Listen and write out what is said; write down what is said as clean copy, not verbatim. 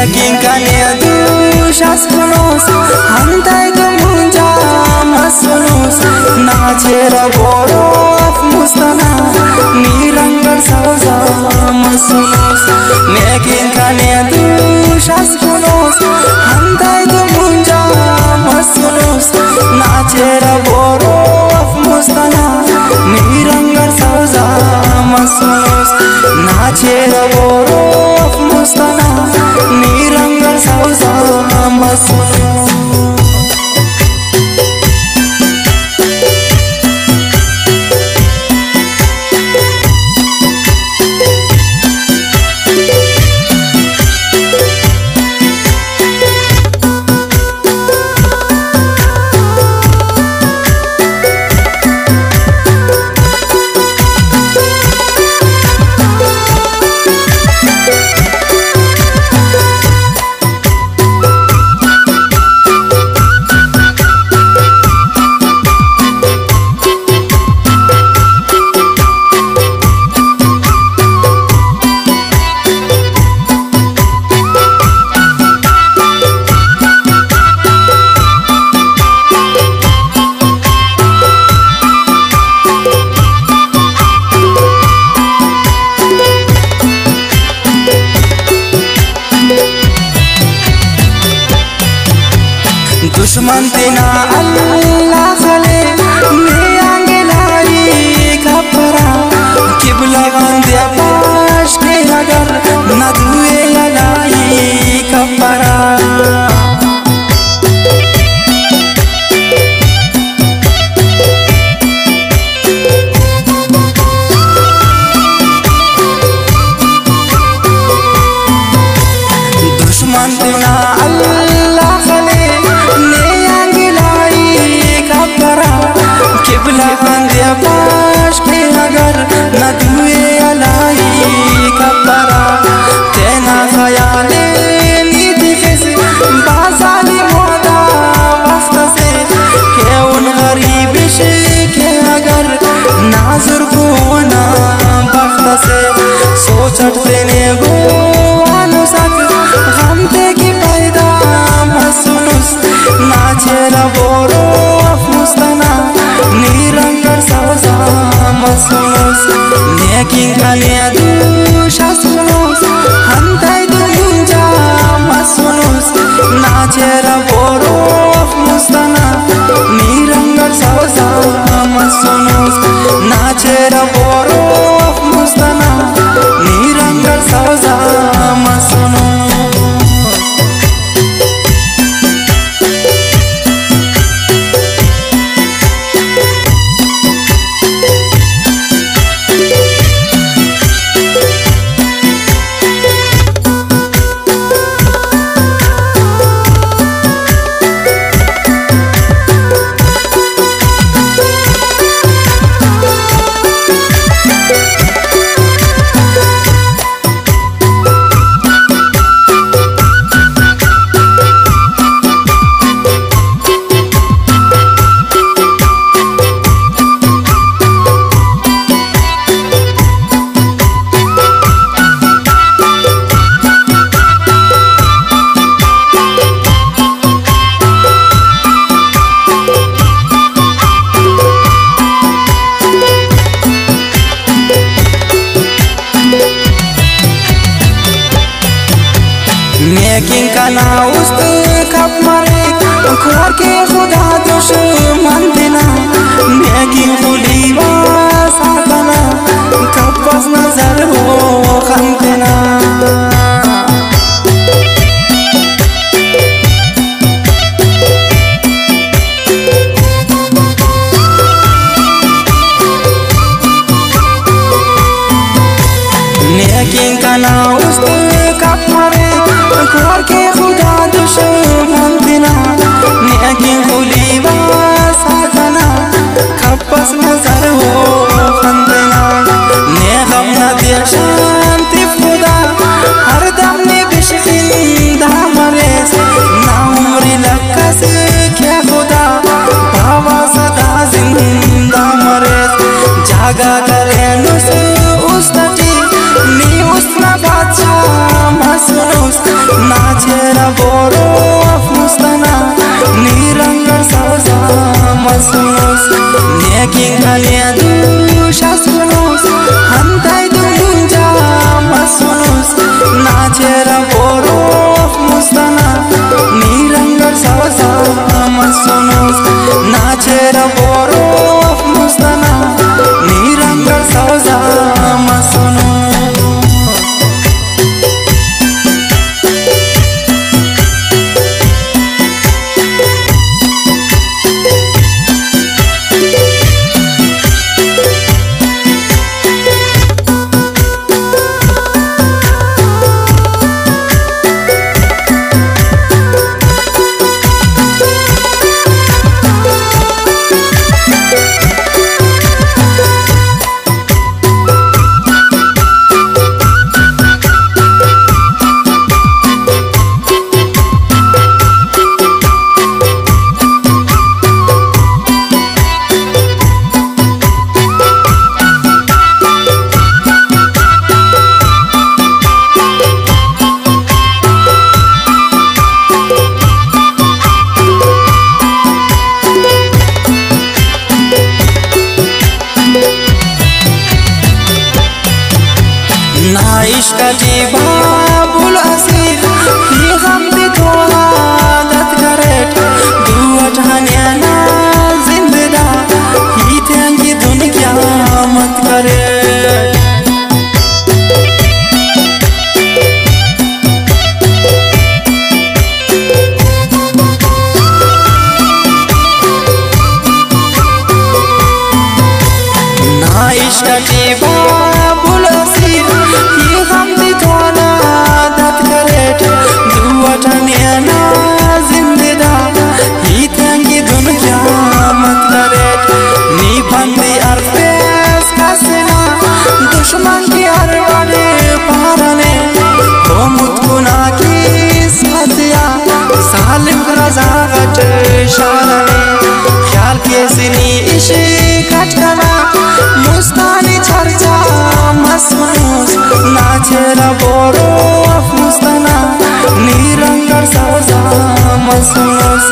Nekin kane dushas konos Hantai gamunja masunus Nachera borof mustana Nirangar sauza masunus Nekin kane dushas konos Hantai gamunja masunus Nachera borof mustana Nirangar sauza masunus Nachera borof mustana Nirangar sauza masunus दुश्मन तेना अल्लाह खले मैं आगे लाई खपरा किबला बंदे पाश के अगर न दुए लाई खपरा दुश्मन तेना अल्लाह खले किबला बंदे पाश के अगर न दुए अलाई खपरा तेना ख्याले नीति किसी बाजाली मोदा वक्त से के उन गरीब के अगर नाजुर को ना वक्त से सोचत तेने गो अनुसक गमते की पैदा मसनुस नाचेरा बोरो मुस्तना Nirangar sauza masunus Nekin kane dushas konos Hantai dumunja masunus Nachera borof mustana Nirangar sauza masunus Nachera borof mustana Nirangar sauza masunus Nekin का ना उस्त कप मारे खोर के खुदा दुश्मन देना नेकिन खुली वासातना कप बस नजर हो खम देना नेकिन का ना उस्त कप मारे खोर के खुदा दुश्मन देना नेकिन खुली वासातना कपस नजर हो खंदेना ने गम न दे शांति खुदा हर दम ने बिशकिंदा मरे ना उम्री लकस क्या खुदा बाबा सदा जिंदा मरे जागा करे नुस उस्तटी नी उस्ना बादशाह मसनुस ना ना इश्क जी बाबुल असीर ही हम दी थोड़ा दत करेट दुआ ठाने ना जिंदा ही तेंगी दुनिया मत करे ना इश्क जी बाबुल असीर ही हम दी थोड़ा दत करेट दुआ ठाने ना जिंदा ही तेंगी दुनिया मत करेट नी बंदी अरफेस कसना दुश्मन की अरवाने पारने तो मुतकुना की साथिया सालिम रजा गट शारने ख्याल के सिनी इशी कटकना मुस्तानी चर्चा मसमूस नाचेरा बोरो अफमुस्तना नीरंगर साजा मसमूस